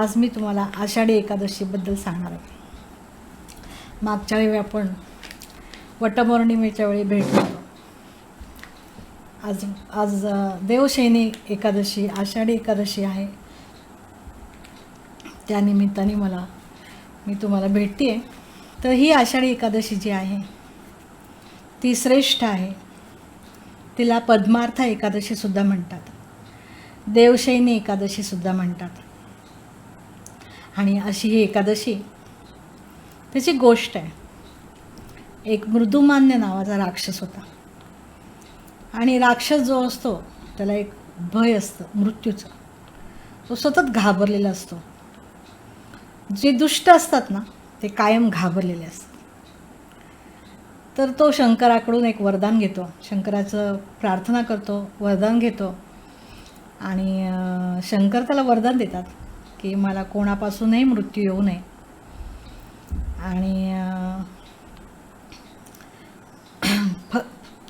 आज मी तुम्हाला आषाढी एकादशीबद्दल सांगणार आहे. मागच्या वेळी आपण वटपौर्णिमेच्या वेळी भेटलो. आज आज देवशयनी एकादशी, आषाढी एकादशी आहे. त्यानिमित्ताने मी तुम्हाला भेटते आहे. तर ही आषाढी एकादशी जी आहे ती श्रेष्ठ आहे. तिला पद्मार्थ एकादशीसुद्धा म्हणतात, देवशयनी एकादशीसुद्धा म्हणतात. आणि अशी ही एकादशी, त्याची गोष्ट आहे. एक मृदुमान्य नावाचा राक्षस होता. आणि राक्षस जो असतो त्याला एक भय असतं मृत्यूचं. तो सतत घाबरलेला असतो. जे दुष्ट असतात ना ते कायम घाबरलेले असतात. तर तो शंकराकडून एक वरदान घेतो, शंकराचं प्रार्थना करतो, वरदान घेतो. आणि शंकर त्याला वरदान देतात की मला कोणापासूनही मृत्यू येऊ नये. आणि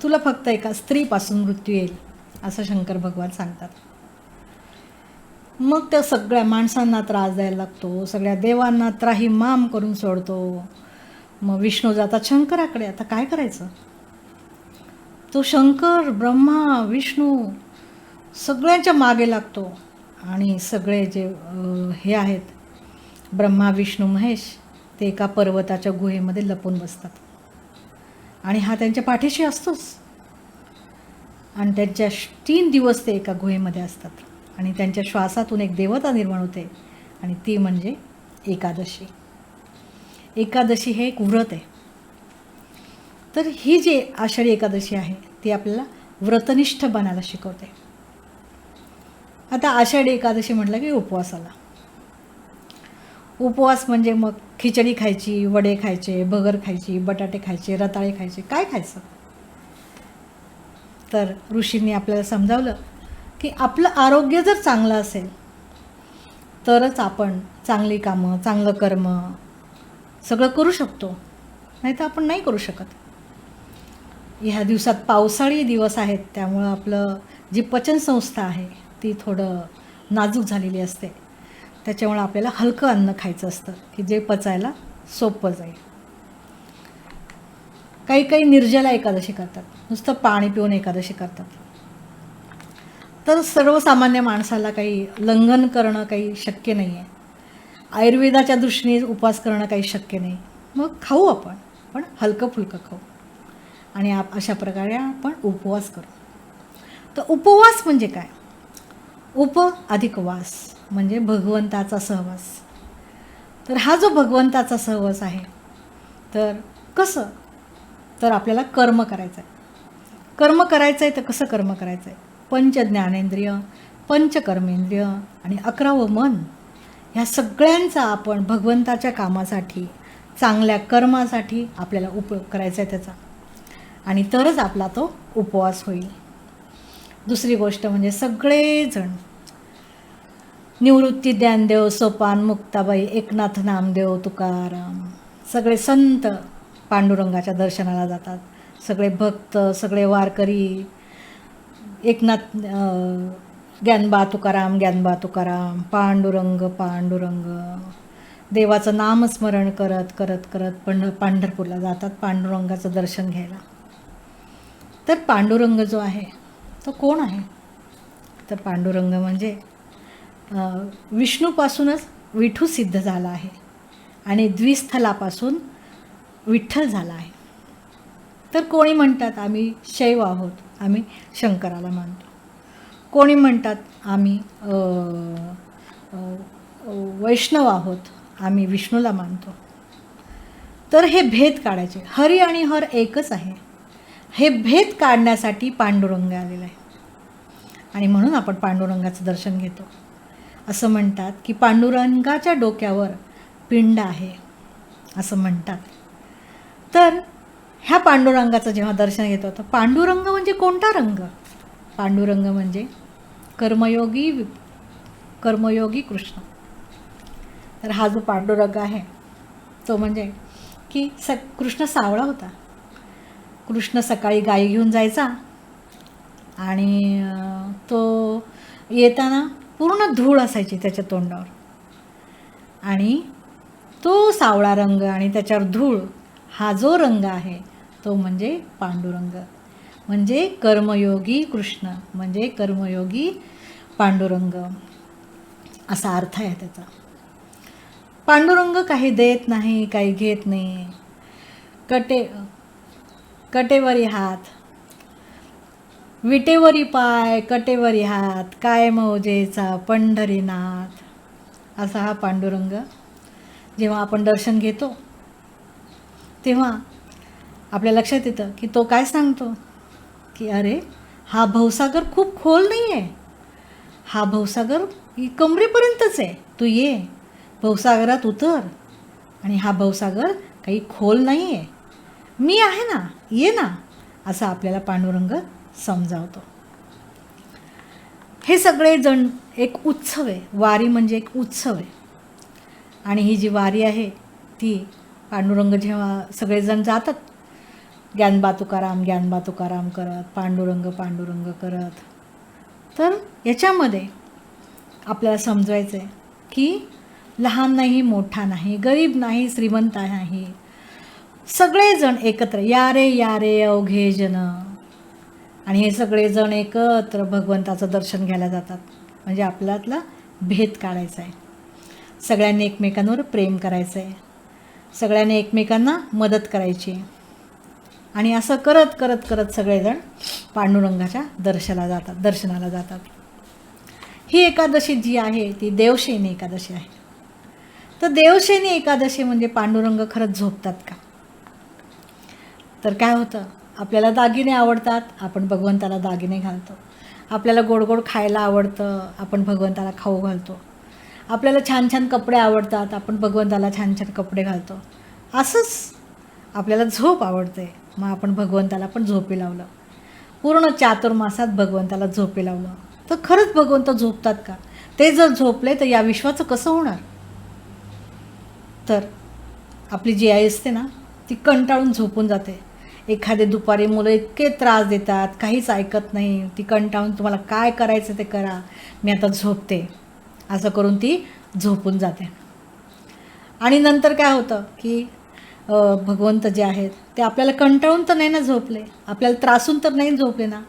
तुला फक्त एका स्त्रीपासून मृत्यू येईल असं शंकर भगवान सांगतात. मग त्या सगळ्या माणसांना त्रास द्यायला लागतो, सगळ्या देवांना त्राहीमाम करून सोडतो. मग विष्णू जातात शंकराकडे. आता काय करायचं? तो शंकर, ब्रह्मा, विष्णू सगळ्यांच्या मागे लागतो. आणि सगळे जे हे आहेत ब्रह्मा, विष्णू, महेश, ते एका पर्वताच्या गुहेमध्ये लपून बसतात. आणि हा त्यांच्या पाठीशी असतोच. आणि त्यांच्या 3 दिवस ते एका गुहेमध्ये असतात. आणि त्यांच्या श्वासातून एक देवता निर्माण होते, आणि ती म्हणजे एकादशी. एकादशी हे एक व्रत आहे. तर ही जी आषाढी एकादशी आहे ती आपल्याला व्रतनिष्ठ बनायला शिकवते. आता आषाढी एकादशी म्हटलं की उपवास आला. उपवास म्हणजे मग खिचडी खायची, वडे खायचे, भगर खायची, बटाटे खायचे, रताळे खायचे, काय खायचं? तर ऋषींनी आपल्याला समजावलं की आपलं आरोग्य जर चांगलं असेल तरच आपण चांगली कामं, चांगलं कर्म सगळं करू शकतो, नाही तर आपण नाही करू शकत. ह्या दिवसात पावसाळी दिवस आहेत, त्यामुळं आपलं जी पचनसंस्था आहे ती थोडं नाजूक झालेली असते. त्याच्यामुळे आपल्याला हलकं अन्न खायचं असतं की जे पचायला सोपं जाईल. काही काही निर्जला एकादशी करतात, नुसतं पाणी पिऊन एकादशी करतात. तर सर्वसामान्य माणसाला काही लंघन करणं काही शक्य नाही आहे. आयुर्वेदाच्या दृष्टीने उपवास करणं काही शक्य नाही. मग खाऊ आपण, पण हलकं फुलकं खाऊ. आणि अशा प्रकारे आपण उपवास करू. तर उपवास म्हणजे काय? उप अधिक वास म्हणजे भगवंताचा सहवास. तर हा जो भगवंताचा सहवास आहे, तर कसं? तर आपल्याला कर्म करायचं आहे. कर्म करायचं आहे तर कसं कर्म करायचं आहे? पंच ज्ञानेंद्रिय, पंचकर्मेंद्रिय आणि 11वं मन, ह्या सगळ्यांचा आपण भगवंताच्या कामासाठी, चांगल्या कर्मासाठी आपल्याला उपयोग करायचा आहे त्याचा. आणि तरच आपला तो उपवास होईल. दुसरी गोष्ट म्हणजे सगळेजण निवृत्ती ज्ञानदेव, सोपान, मुक्ताबाई, एकनाथ नामदेव, तुकाराम, सगळे संत पांडुरंगाच्या दर्शनाला जातात. सगळे भक्त, सगळे वारकरी एकनाथ ज्ञानबा तुकाराम, ज्ञानबा तुकाराम, पांडुरंग पांडुरंग, देवाचं नामस्मरण करत करत करत पंढरपूरला जातात पांडुरंगाचं दर्शन घ्यायला. तर पांडुरंग जो आहे तो कोण आहे? तर पांडुरंग म्हणजे विष्णूपासूनच विठू सिद्ध झाला आहे आणि द्विस्थलापासून विठ्ठल झाला आहे. तर कोणी म्हणतात आम्ही शैव आहोत, आम्ही शंकराला मानतो. कोणी म्हणतात आम्ही वैष्णव आहोत, आम्ही विष्णूला मानतो. तर हे भेद काढायचे. हरी आणि हर एकच आहे. हे भेद काढण्यासाठी पांडुरंग आलेला आहे. आणि म्हणून आपण पांडुरंगाचं दर्शन घेतो. असं म्हणतात की पांडुरंगाच्या डोक्यावर पिंड आहे असं म्हणतात. तर ह्या पांडुरंगाचं जेव्हा दर्शन घेतो तर पांडुरंग म्हणजे कोणता रंग? पांडुरंग म्हणजे कर्मयोगी कृष्ण. तर हा जो पांडुरंग आहे तो म्हणजे की कृष्ण सावळा होता. कृष्ण सकाळी गाई घेऊन जायचा आणि तो येताना पूर्ण धूळ असायची त्याच्या तोंडावर. आणि तो सावळा रंग आणि त्याच्यावर धूळ, हा जो रंग आहे तो म्हणजे पांडुरंग, म्हणजे कर्मयोगी कृष्ण, म्हणजे कर्मयोगी पांडुरंग असा अर्थ आहे त्याचा. पांडुरंग काही देत नाही, काही घेत नाही. कटेवरी हात, विटेवरी पाय, कटेवरी हात, काय मौजेचा पंढरीनाथ, असा हा पांडुरंग. जेव्हा आपण दर्शन घेतो तेव्हा आपल्या लक्षात येतं की तो काय सांगतो की अरे हा भवसागर खूप खोल नाही आहे, हा भवसागर कमरेपर्यंतच आहे, तू ये भवसागरात उतर, आणि हा भवसागर काही खोल नाही आहे, मी आहे ना, ये ना, असं आपल्याला पांडुरंग समजावतो. हे सगळेजण एक उत्सव आहे, वारी म्हणजे एक उत्सव आहे. आणि ही जी वारी आहे ती पांडुरंग जेव्हा सगळेजण जातात ज्ञानबा तुकाराम करत, पांडुरंग पांडुरंग करत, तर याच्यामध्ये आपल्याला समजवायचं आहे की लहान नाही, मोठा नाही, गरीब नाही, श्रीमंत नाही, सगळेजण एकत्र या रे अवघे जन, आणि हे सगळेजण एकत्र भगवंताचं दर्शन घ्यायला जातात. म्हणजे आपल्यातला भेद काढायचा आहे, सगळ्यांनी एकमेकांवर प्रेम करायचं आहे, सगळ्यांनी एकमेकांना मदत करायची, आणि असं करत करत करत सगळेजण पांडुरंगाच्या दर्शनाला जातात. ही एकादशी जी आहे ती देवशयनी एकादशी आहे. तर देवशयनी एकादशी म्हणजे पांडुरंग खरंच झोपतात का? तर काय होतं, आपल्याला दागिने आवडतात, आपण भगवंताला दागिने घालतो. आपल्याला गोड गोड खायला आवडतं, आपण भगवंताला खाऊ घालतो. आपल्याला छान छान कपडे आवडतात, आपण भगवंताला छान छान कपडे घालतो. असंच आपल्याला झोप आवडते, मग आपण भगवंताला पण झोपी लावलं. पूर्ण चातुर्मासात भगवंताला झोपी लावलं. तर खरंच भगवंत झोपतात का? ते जर झोपले तर या विश्वाचं कसं होणार? तर आपली जी आई असते ना ती कंटाळून झोपून जाते. एखादे दुपारी मुलं इतके त्रास देतात, काहीच ऐकत नाही, ती कंटाळून तुम्हाला काय करायचं ते करा, मी आता झोपते, असं करून ती झोपून जाते. आणि नंतर काय होतं की भगवंत जे आहेत ते आपल्याला कंटाळून तर नाही ना झोपले, आपल्याला त्रासून तर नाही झोपले ना,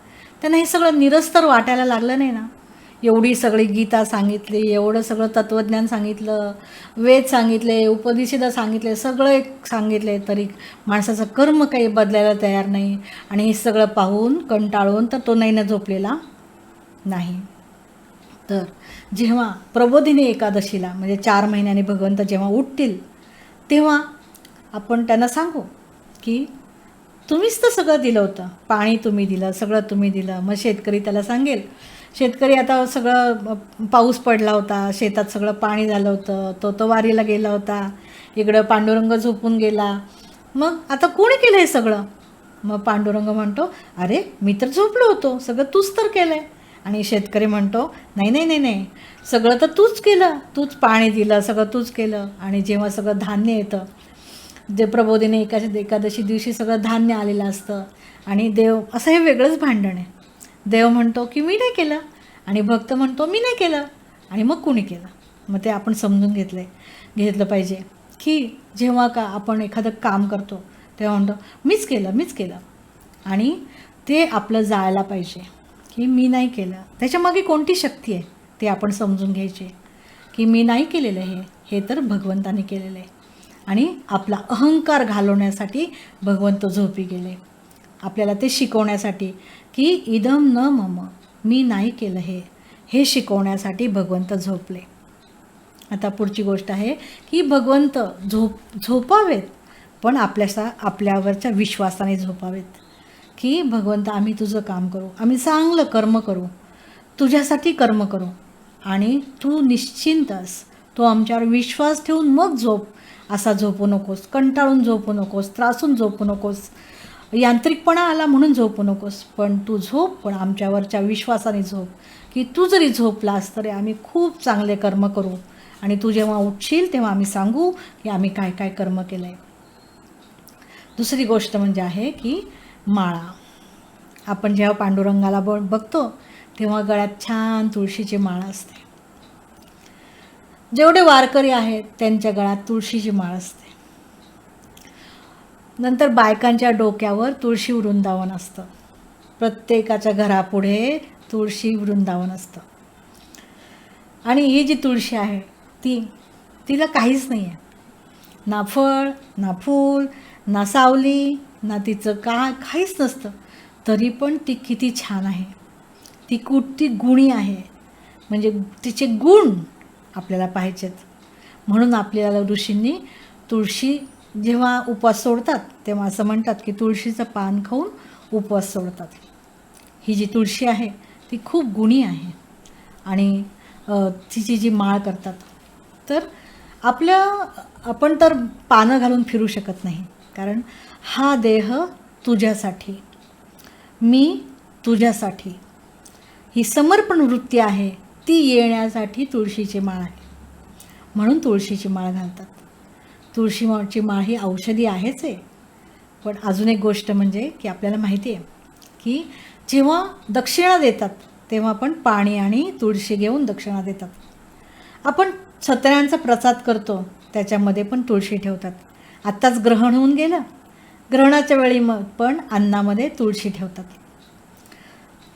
त्यांना हे सगळं निरस्तर वाटायला लागलं नाही ना. एवढी सगळी गीता सांगितली, एवढं सगळं तत्त्वज्ञान सांगितलं, वेद सांगितले, उपनिषद सांगितले, सगळं एक सांगितले, तरी माणसाचं कर्म काही बदलायला तयार नाही. आणि हे सगळं पाहून कंटाळून तर तो नाही ना झोपलेला नाही. तर जेव्हा प्रबोधिनी एकादशीला म्हणजे 4 महिन्यांनी भगवंत जेव्हा उठतील तेव्हा आपण त्यांना सांगू की तुम्हीच तर सगळं दिलं होतं, पाणी तुम्ही दिलं, सगळं तुम्ही दिलं. मग शेतकरी त्याला सांगेल, शेतकरी आता सगळं पाऊस पडला होता, शेतात सगळं पाणी झालं होतं, तो वारीला गेला होता, इकडं पांडुरंग झोपून गेला, मग आता कोणी केलं हे सगळं? मग पांडुरंग म्हणतो, अरे मी तर झोपलो होतो, सगळं तूच तर केलं आहे. आणि शेतकरी म्हणतो, नाही नाही नाही नाही, सगळं तर तूच केलं, तूच पाणी दिलं, सगळं तूच केलं. आणि जेव्हा सगळं धान्य येतं, जे प्रबोधिनी एकादशी दिवशी सगळं धान्य आलेलं असतं, आणि देव असं हे वेगळंच भांडण आहे. देव म्हणतो की मी नाही केलं, आणि भक्त म्हणतो मी नाही केलं, आणि मग कुणी केलं? मग ते आपण समजून घेतलं पाहिजे की जेव्हा का आपण एखादं काम करतो तेव्हा म्हणतो मीच केलं, आणि ते आपलं जायला पाहिजे की मी नाही केलं. त्याच्यामागे कोणती शक्ती आहे ते आपण समजून घ्यायचे की मी नाही केलेलं, हे तर भगवंताने केलेलं आहे. आणि आपला अहंकार घालवण्यासाठी भगवंत झोपी गेले, आपल्याला ते शिकवण्यासाठी की इदम न मम, मी नाही केलं हे शिकवण्यासाठी भगवंत झोपले. आता पुढची गोष्ट आहे की भगवंत झोपावेत, पण आपल्यावरच्या विश्वासाने झोपावेत की भगवंत आम्ही तुझं काम करू, आम्ही चांगलं कर्म करू, तुझ्यासाठी कर्म करू, आणि तू निश्चिंत अस, तू आमच्यावर विश्वास ठेवून मग झोप. असा झोपू नकोस, कंटाळून झोपू नकोस, त्रासून झोपू नकोस, यांत्रिकपणा आला म्हणून झोपू नकोस, पण तू झोप, पण आमच्यावरच्या विश्वासाने झोप, की तू जरी झोपलास तरी आम्ही खूप चांगले कर्म करू, आणि तू जेव्हा उठशील तेव्हा आम्ही सांगू की आम्ही काय काय कर्म केलं आहे. दुसरी गोष्ट म्हणजे आहे की माळा. आपण जेव्हा पांडुरंगाला बघतो तेव्हा गळ्यात छान तुळशीची माळा असते. जेवढे वारकरी आहेत त्यांच्या गळ्यात तुळशीची माळ असते. नंतर बायकांच्या डोक्यावर तुळशी वृंदावन असतं. प्रत्येकाच्या घरापुढे तुळशी वृंदावन असतं. आणि ही जी तुळशी आहे तिला काहीच नाही आहे, ना फळ ना फूल ना सावली ना तिचं काहीच नसतं, तरी पण ती किती छान आहे, ती किती गुणी आहे. म्हणजे तिचे गुण आपल्याला पाहिजेत. म्हणून आपल्याला ऋषींनी तुळशी जेव्हा उपवास सोडतात तेव्हा असं म्हणतात की तुळशीचं पान खाऊन उपवास सोडतात. ही जी तुळशी आहे ती खूप गुणी आहे. आणि तिची जी माळ करतात तर आपण तर पानं घालून फिरू शकत नाही, कारण हा देह तुझ्यासाठी, मी तुझ्यासाठी, ही समर्पण वृत्ती आहे, ती येण्यासाठी तुळशीची माळ आहे. म्हणून तुळशीची माळ घालतात. तुळशीची माळ ही औषधी आहेच आहे. पण अजून एक गोष्ट म्हणजे की आपल्याला माहिती आहे की जेव्हा दक्षिणा देतात तेव्हा पण पाणी आणि तुळशी घेऊन दक्षिणा देतात. आपण सत्यांचा प्रसाद करतो त्याच्यामध्ये पण तुळशी ठेवतात. आत्ताच ग्रहण होऊन गेलं, ग्रहणाच्या वेळी पण अन्नामध्ये तुळशी ठेवतात.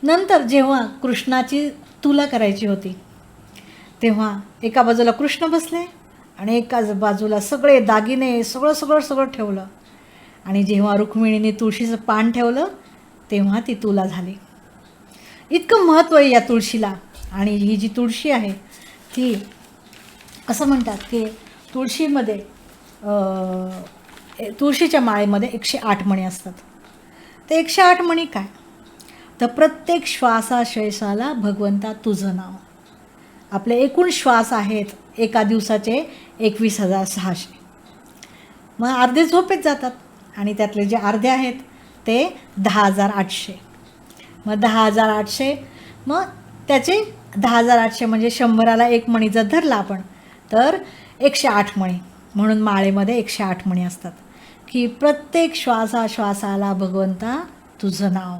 नंतर जेव्हा कृष्णाची तुला करायची होती तेव्हा एका बाजूला कृष्ण बसले आणि एका बाजूला सगळे दागिने सगळं ठेवलं. आणि जेव्हा रुक्मिणीने तुळशीचं पान ठेवलं तेव्हा ती तुला झाली. इतकं महत्त्व आहे या तुळशीला. आणि ही जी तुळशी आहे ती असं म्हणतात की तुळशीमध्ये तुळशीच्या माळेमध्ये 108 मणी असतात. ते 108 मणी काय, तर प्रत्येक श्वासाश्वासाला भगवंता तुझं नाव. आपले एकूण श्वास आहेत एका दिवसाचे 21,600. मग अर्धे झोपेत जातात आणि त्यातले जे अर्धे आहेत ते 10,800. मग 10,800, मग त्याचे 10,800 म्हणजे 100ला 1 मणी जर धरला आपण तर 108 मणी. म्हणून माळेमध्ये 108 मणी असतात की प्रत्येक श्वासाश्वासाला भगवंता तुझं नाव.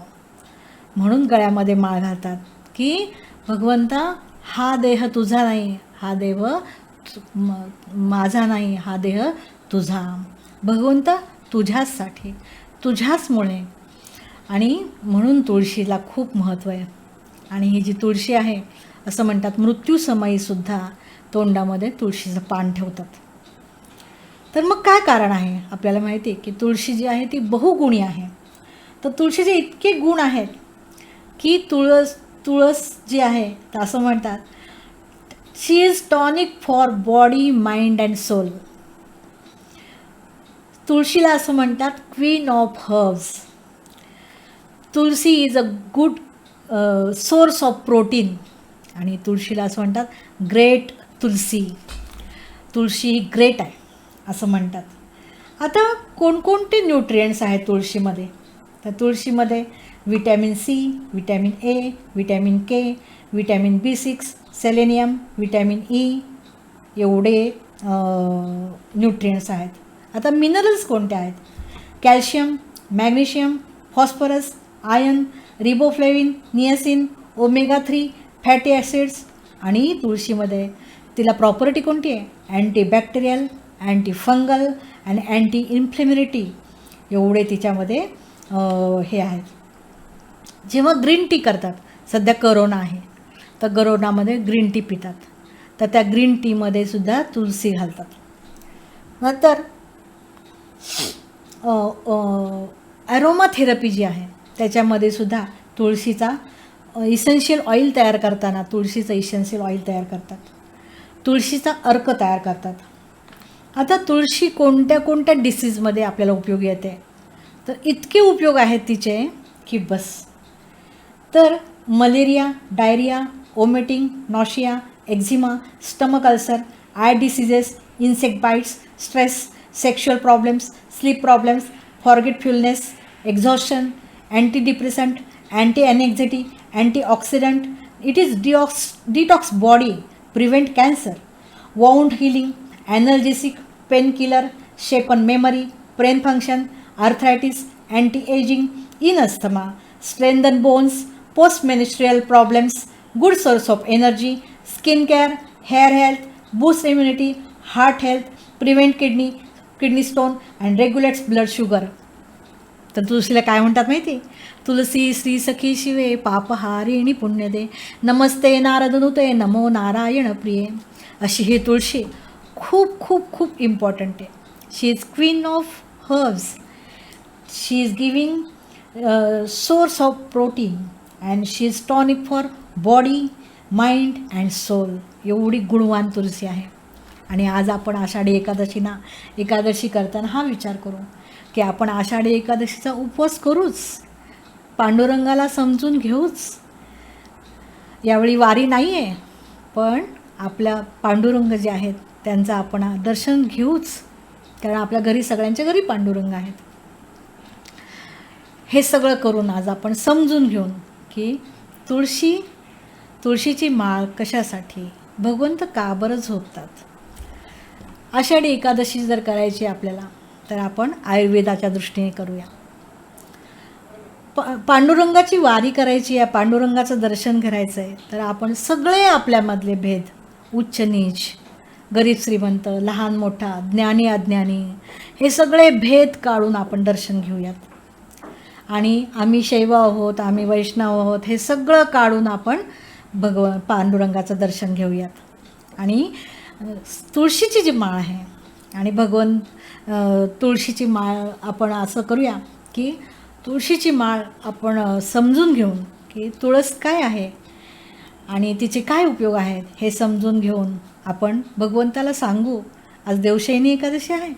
म्हणून गळ्यामध्ये माळ घालतात की भगवंता हा देह तुझा नाही, हा देह माझा नाही, हा देह तुझा. भगवंता तुझ्याचसाठी, तुझ्याचमुळे. आणि म्हणून तुळशीला खूप महत्त्व आहे. आणि ही जी तुळशी आहे असं म्हणतात मृत्यूसमयीसुद्धा तोंडामध्ये तुळशीचं पान ठेवतात. तर मग काय कारण आहे, आपल्याला माहिती आहे की तुळशी जी आहे ती बहुगुणी आहे. तर तुळशीचे इतके गुण आहेत की तुळस जी आहे तर असं म्हणतात she is tonic for body mind and soul. तुळशीला असं म्हणतात queen of herbs. Tulsi is a good source of protein. आणि तुळशीला असं म्हणतात ग्रेट तुलसी. तुळशी ग्रेट आहे असं म्हणतात. आता कोणकोणते न्यूट्रिएंट्स आहेत तुळशीमध्ये, तर तुळशीमध्ये vitamin C, vitamin A, vitamin K, vitamin B6, selenium, vitamin E एवढे न्यूट्रिएंट्स आहेत. आता मिनरल्स कोणते आहेत, calcium, magnesium, phosphorus, iron, riboflavin, niacin, omega 3 fatty acids. आणि तुळशीमध्ये तिला प्रॉपर्टी कोणती आहे, अँटीबॅक्टेरियल, अँटी फंगल आणि अँटी इन्फ्लेमेटरी एवढे तिच्यामध्ये हे आहेत. जेव्हा ग्रीन टी करतात, सध्या करोना आहे तर करोनामध्ये ग्रीन टी पितात, तर त्या ग्रीन टीमध्ये सुद्धा तुळशी घालतात. नंतर ॲरोमा थेरपी जी आहे त्याच्यामध्ये सुद्धा तुळशीचा इसेन्शियल ऑइल तयार करताना तुळशीचं इसेन्शियल ऑइल तयार करतात, तुळशीचा अर्क तयार करतात. आता तुळशी कोणत्या कोणत्या डिसीजमध्ये आपल्याला उपयोगी येते, तर इतके उपयोग आहेत तिचे की बस. तर malaria, diarrhoea, vomiting, nausea, eczema, stomach ulcer, eye diseases, insect bites, stress, sexual problems, sleep problems, forgetfulness, exhaustion, anti depressant, anti anxiety, antioxidant. It is detox body, prevent cancer, wound healing, analgesic, pain killer, sharpen memory, brain function, arthritis, anti ageing, in asthma, strengthen bones, post menstrual problems, good source of energy, skin care, hair health, boosts immunity, heart health, prevent kidney stone and regulates blood sugar. तर तुळशीला काय म्हणतात माहिती? तुलसी श्री सखी शिवे पापहारिणी पुण्य दे, नमस्ते नारदनुते नमो नारायण प्रिये. अशी ही तुळशी खूप खूप खूप इम्पॉर्टंट आहे. She is queen of herbs. She is giving source of protein and she is tonic for body, mind and soul. एवढी गुणवान तुलसी आहे. आणि आज आपण आषाढी एकादशी करताना हा विचार करू की आपण आषाढी एकादशीचा उपवास करूच, पांडुरंगाला समजून घेऊच. यावेळी वारी नाही आहे, पण आपल्या पांडुरंग जे आहेत त्यांचं आपण दर्शन घेऊच, कारण आपल्या घरी सगळ्यांच्या घरी पांडुरंग आहेत. हे सगळं करून आज आपण समजून घेऊन की तुळशीची माळ कशासाठी, भगवंत का बरं झोपतात. आषाढी एकादशी जर करायची आपल्याला तर आपण आयुर्वेदाच्या दृष्टीने करूया. पांडुरंगाची वारी करायची आहे, पांडुरंगाचं दर्शन करायचं आहे, तर आपण सगळे आपल्यामधले भेद, उच्च नीच, गरीब श्रीमंत, लहान मोठा, ज्ञानी अज्ञानी, हे सगळे भेद काढून आपण दर्शन घेऊयात. आणि आम्ही शैव आहोत, आम्ही वैष्णव आहोत, हे सगळं काढून आपण पांडुरंगाचं दर्शन घेऊयात. आणि तुळशीची जी माळ आहे आणि तुळशीची माळ आपण असं करूया की तुळशीची माळ आपण समजून घेऊन की तुळस काय आहे आणि तिचे काय उपयोग आहेत हे समजून घेऊन आपण भगवंताला सांगू. आज देवशयनी एकादशी आहे.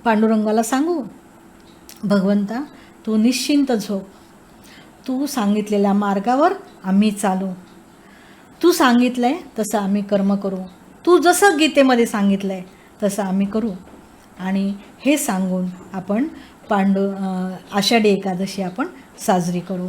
पांडुरंगाला सांगू, भगवंता तू निश्चिंत झोप, तू सांगितलेल्या मार्गावर आम्ही चालू, तू सांगितलं आहे तसं आम्ही कर्म करू, तू जसं गीतेमध्ये सांगितलं आहे तसं आम्ही करू. आणि हे सांगून आपण आषाढी एकादशी आपण साजरी करू.